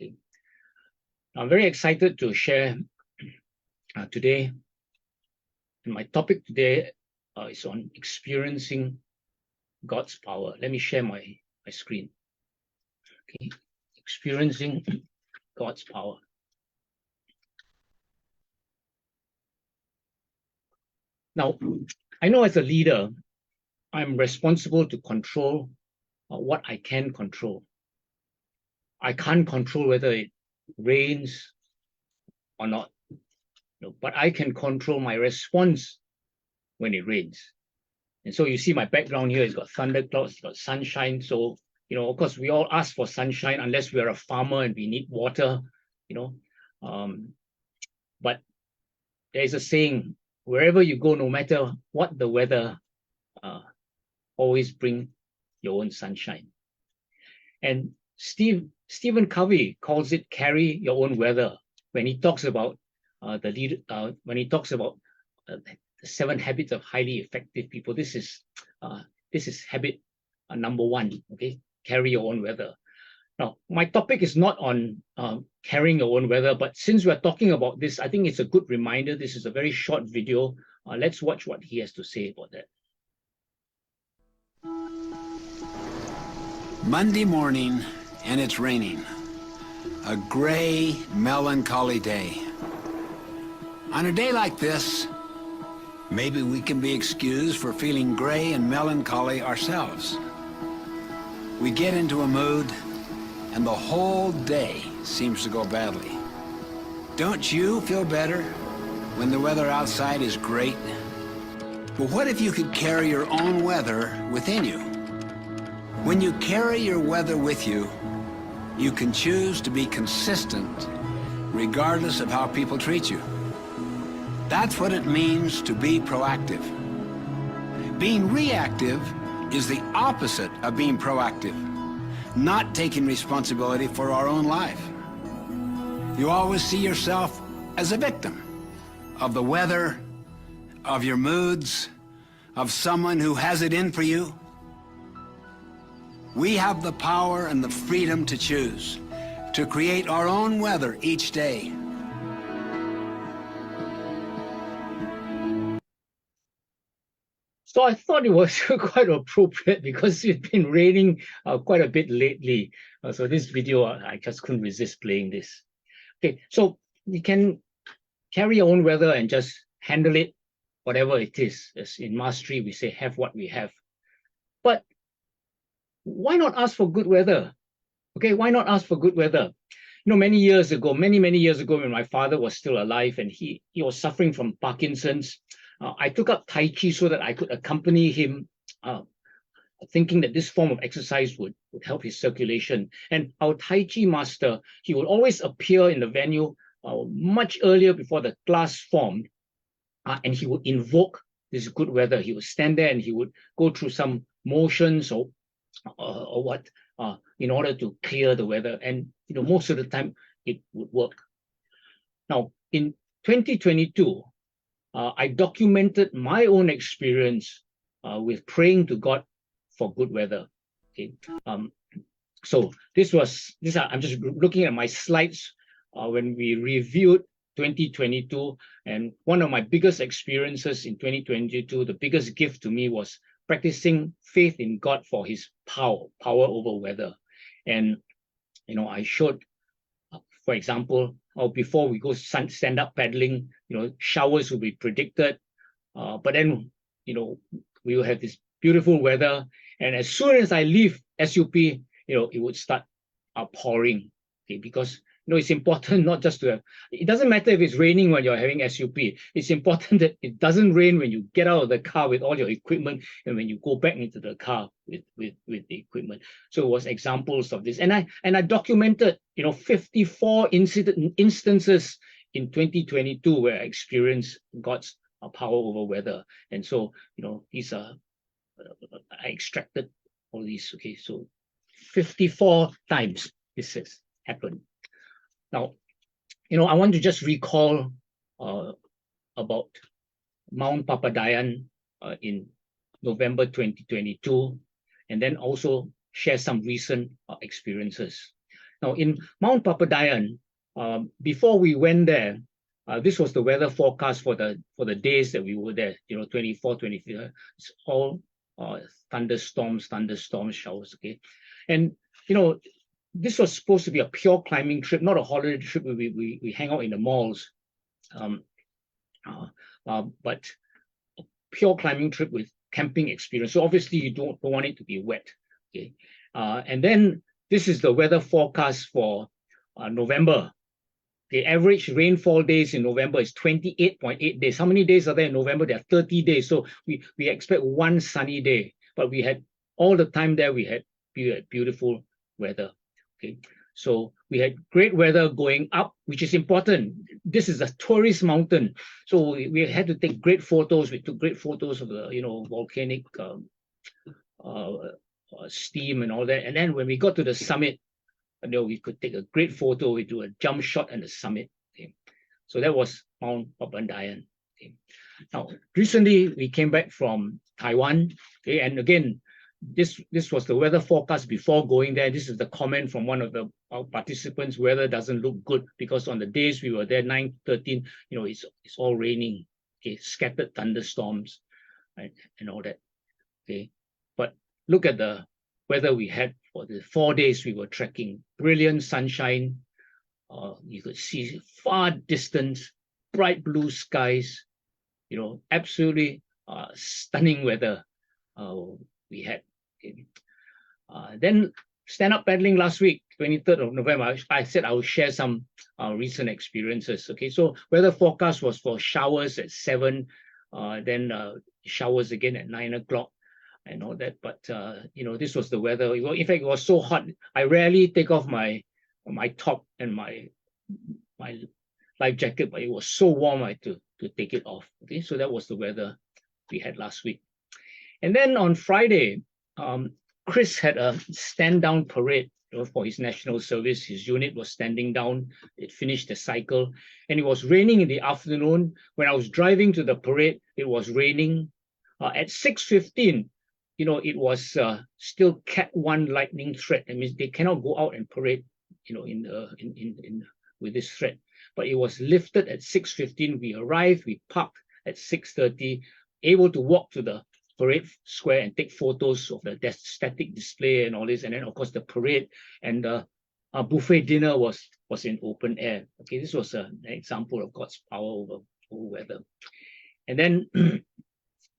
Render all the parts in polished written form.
Okay. I'm very excited to share today. And my topic today is on experiencing God's power. Let me share my screen. Okay. Experiencing God's power. Now, I know as a leader, I'm responsible to control what I can control. I can't control whether it rains or not, but I can control my response when it rains. And so you see my background here, it's got thunderclouds, it's got sunshine. So, of course, we all ask for sunshine unless we are a farmer and we need water, but there's a saying, wherever you go, no matter what the weather, always bring your own sunshine. And Stephen Covey calls it carry your own weather when he talks about the 7 habits of highly effective people. This is habit number 1. Okay, carry your own weather. Now, my topic is not on carrying your own weather, but since we're talking about this, I think it's a good reminder. This is a very short video. Let's watch what he has to say about that. Monday morning, and it's raining. A gray, melancholy day. On a day like this, maybe we can be excused for feeling gray and melancholy ourselves. We get into a mood, and the whole day seems to go badly. Don't you feel better when the weather outside is great? But what if you could carry your own weather within you? When you carry your weather with you, you can choose to be consistent regardless of how people treat you. That's what it means to be proactive. Being reactive is the opposite of being proactive, not taking responsibility for our own life. You always see yourself as a victim of the weather, of your moods, of someone who has it in for you. We have the power and the freedom to choose, to create our own weather each day. So I thought it was quite appropriate because it's been raining quite a bit lately. So this video, I just couldn't resist playing this. Okay, so we can carry your own weather and just handle it, whatever it is. As in mastery, we say, have what we have. But why not ask for good weather? Okay, why not ask for good weather? Many years ago, many years ago, when my father was still alive and he was suffering from Parkinson's, I took up Tai Chi so that I could accompany him, thinking that this form of exercise would help his circulation. And our Tai Chi master, he would always appear in the venue much earlier before the class formed, and he would invoke this good weather. He would stand there and he would go through some motions or what in order to clear the weather. And most of the time it would work. Now, in 2022, I documented my own experience with praying to God for good weather. Okay, so I'm just looking at my slides when we reviewed 2022, and one of my biggest experiences in 2022, the biggest gift to me was practicing faith in God for His power over weather. And I showed, for example, before we go stand up paddling, showers will be predicted, but then we will have this beautiful weather, and as soon as I leave SUP, it would start pouring. Okay, because it's important not just to have, it doesn't matter if it's raining when you're having SUP. It's important that it doesn't rain when you get out of the car with all your equipment and when you go back into the car with the equipment. So it was examples of this. And I documented, 54 instances in 2022 where I experienced God's power over weather. And so, these are, I extracted all these. Okay, so 54 times this has happened. Now, I want to just recall about Mount Papadayan in November 2022, and then also share some recent experiences. Now in Mount Papandayan, before we went there, this was the weather forecast for the days that we were there. 24, 25. It's all thunderstorms, showers. Okay, and this was supposed to be a pure climbing trip, not a holiday trip where we hang out in the malls, but a pure climbing trip with camping experience. So obviously you don't want it to be wet. Okay, and then this is the weather forecast for November. The average rainfall days in November is 28.8 days. How many days are there in November? There are 30 days. So we expect one sunny day, but we had all the time there, we had beautiful weather. Okay, so we had great weather going up, which is important. This is a tourist mountain, so we had to take great photos. We took great photos of the volcanic steam and all that. And then when we got to the summit, we could take a great photo. We do a jump shot at the summit. Okay. So that was Mount Papandayan. Okay. Now, recently we came back from Taiwan. Okay, and again, this was the weather forecast before going there. This is the comment from one of our participants: weather doesn't look good because on the days we were there, 9, 13, it's all raining. Okay, scattered thunderstorms, right, and all that. Okay, but look at the weather we had for the 4 days we were trekking. Brilliant sunshine. You could see far distance, bright blue skies. Absolutely stunning weather we had. Okay. Then stand-up paddling last week, 23rd of November. I said I will share some recent experiences. Okay, so weather forecast was for showers at 7, then showers again at 9 o'clock. And all that, but this was the weather. In fact, it was so hot. I rarely take off my top and my life jacket, but it was so warm I had to take it off. Okay, so that was the weather we had last week. And then on Friday, Chris had a stand down parade for his national service. His unit was standing down. It finished the cycle, and it was raining in the afternoon. When I was driving to the parade, it was raining. At 6:15. It was still Cat 1 lightning threat. That means they cannot go out and parade, with this threat. But it was lifted at 6:15. We arrived, we parked at 6:30, able to walk to the parade square and take photos of the static display and all this. And then, of course, the parade and the buffet dinner was in open air. Okay, this was an example of God's power over weather. And then,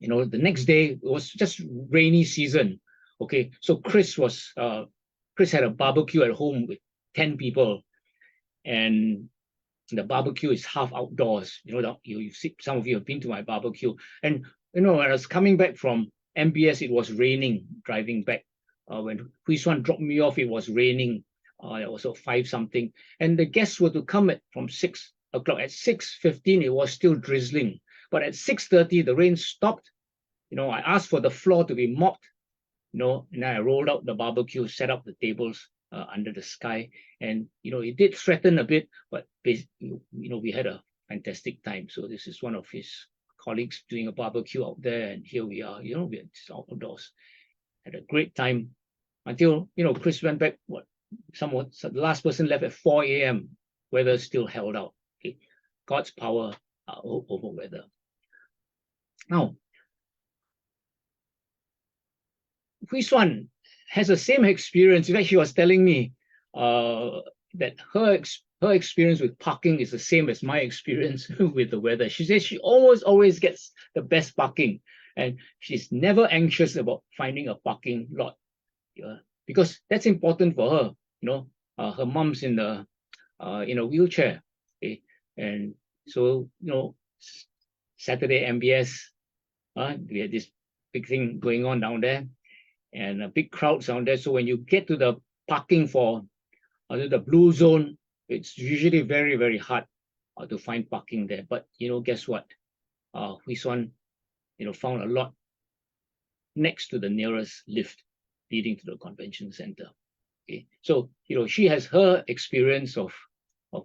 the next day it was just rainy season. Okay, so Chris had a barbecue at home with 10 people, and the barbecue is half outdoors. You see, some of you have been to my barbecue, and when I was coming back from MBS, it was raining driving back. When Hui Xuan dropped me off, it was raining. It was 5 something, and the guests were to come from 6 o'clock. At 6:15, it was still drizzling, but at 6:30, the rain stopped. I asked for the floor to be mopped. And then I rolled out the barbecue, set up the tables under the sky, and it did threaten a bit, but we had a fantastic time. So this is one of his colleagues doing a barbecue out there, and here we are. We're outdoors. Had a great time until Chris went back. So the last person left at 4 a.m. Weather still held out. Okay. God's power over weather. Now, Hui Xuan has the same experience. In fact, she was telling me that her experience with parking is the same as my experience with the weather. She says she always gets the best parking, and she's never anxious about finding a parking lot, because that's important for her. Her mom's in a wheelchair, okay? And so Saturday MBS, we had this big thing going on down there, and a big crowd down there. So when you get to the parking for the blue zone, it's usually very, very hard to find parking there. But guess what? Hui Xuan, found a lot next to the nearest lift leading to the convention center. Okay, so she has her experience of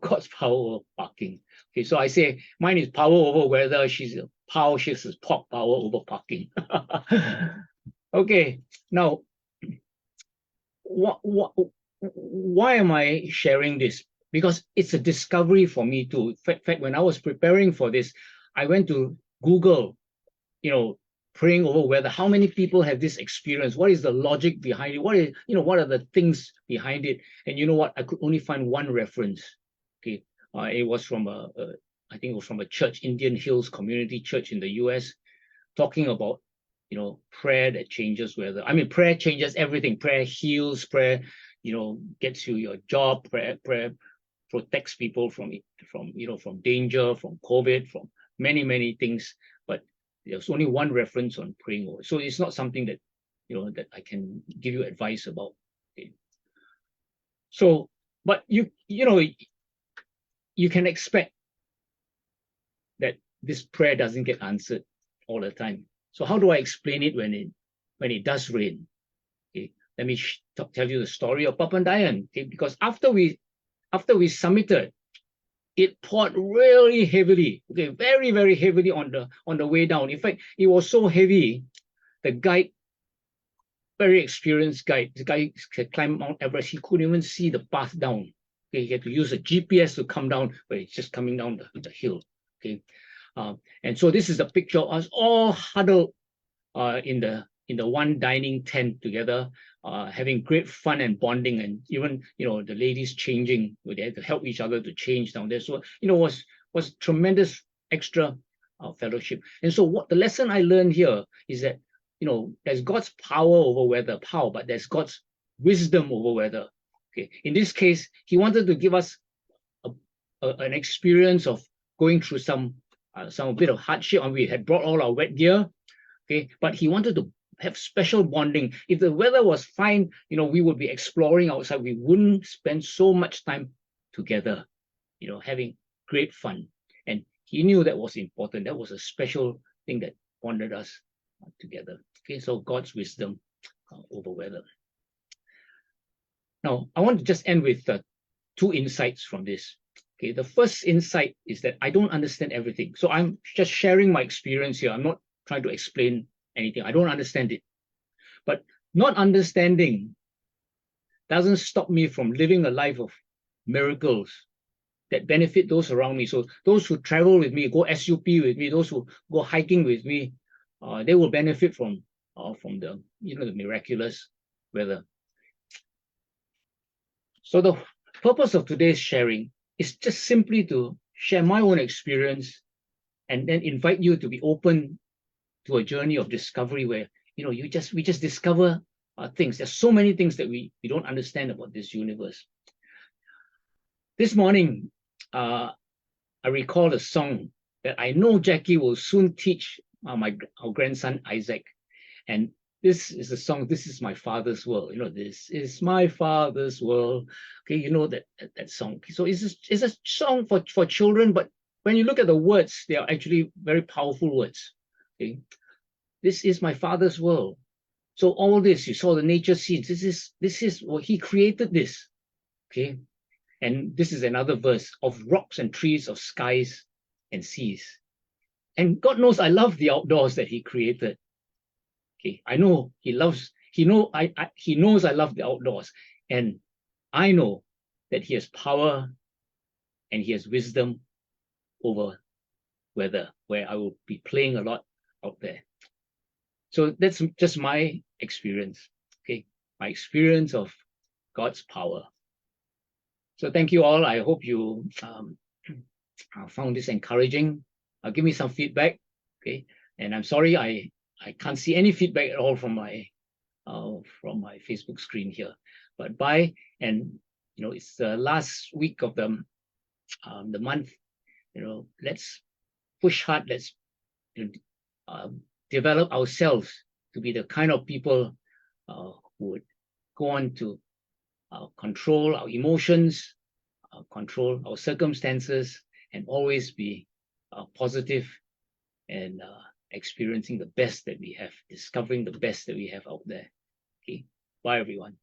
God's power over parking. Okay, so I say mine is power over weather. She's power over parking. Okay, now what why am I sharing this? Because it's a discovery for me too. In fact, when I was preparing for this, I went to Google, praying over weather. How many people have this experience? What is the logic behind it? What are the things behind it? And you know what? I could only find one reference. Okay, it was from I think it was from a church, Indian Hills Community Church in the U.S., talking about prayer that changes weather. I mean, prayer changes everything. Prayer heals. Prayer, gets you your job. Prayer protects people from danger, from COVID, from many things. But there's only one reference on praying over. So it's not something that that I can give you advice about. Okay. So, but you can expect that this prayer doesn't get answered all the time. So how do I explain it when it does rain? Okay, let me tell you the story of Papandayan. Okay, because after we submitted, it poured really heavily. Okay, very very heavily on the way down. In fact, it was so heavy, the guide, very experienced guide, the guy had climbed Mount Everest. He couldn't even see the path down. Okay, he had to use a GPS to come down, but it's just coming down the hill. Okay, and so this is a picture of us all huddled in the one dining tent together, having great fun and bonding, and even the ladies changing. They had to help each other to change down there. So was tremendous extra fellowship. And so what the lesson I learned here is that there's God's power over weather, but there's God's wisdom over weather. Okay, in this case, He wanted to give us an experience of going through some bit of hardship, and we had brought all our wet gear. Okay, but He wanted to have special bonding. If the weather was fine, we would be exploring outside. We wouldn't spend so much time together, having great fun. And He knew that was important. That was a special thing that bonded us together. Okay, so God's wisdom over weather. Now, I want to just end with two insights from this. Okay, the first insight is that I don't understand everything. So I'm just sharing my experience here. I'm not trying to explain anything. I don't understand it. But not understanding doesn't stop me from living a life of miracles that benefit those around me. So those who travel with me, go SUP with me, those who go hiking with me, they will benefit from the the miraculous weather. So the purpose of today's sharing is just simply to share my own experience and then invite you to be open to a journey of discovery where we just discover things. There's so many things that we don't understand about this universe. This morning, I recall a song that I know Jackie will soon teach our grandson Isaac, and this is a song. This is my father's world. This is my father's world. Okay, that song. So it's a song for children, but when you look at the words, they are actually very powerful words. Okay, this is my father's world. So all this, you saw the nature scenes. This is what He created this. Okay, and this is another verse of rocks and trees, of skies and seas. And God knows I love the outdoors that He created. Okay, I know He loves. He knows I love the outdoors, and I know that He has power and He has wisdom over weather, where I will be playing a lot out there. So that's just my experience. Okay, my experience of God's power. So thank you all. I hope you found this encouraging. Give me some feedback. Okay, and I'm sorry I can't see any feedback at all from my Facebook screen here. But bye, and it's the last week of the month. Let's push hard. Let's develop ourselves to be the kind of people who would go on to control our emotions, control our circumstances, and always be positive and experiencing the best that we have, discovering the best that we have out there. Okay, bye everyone.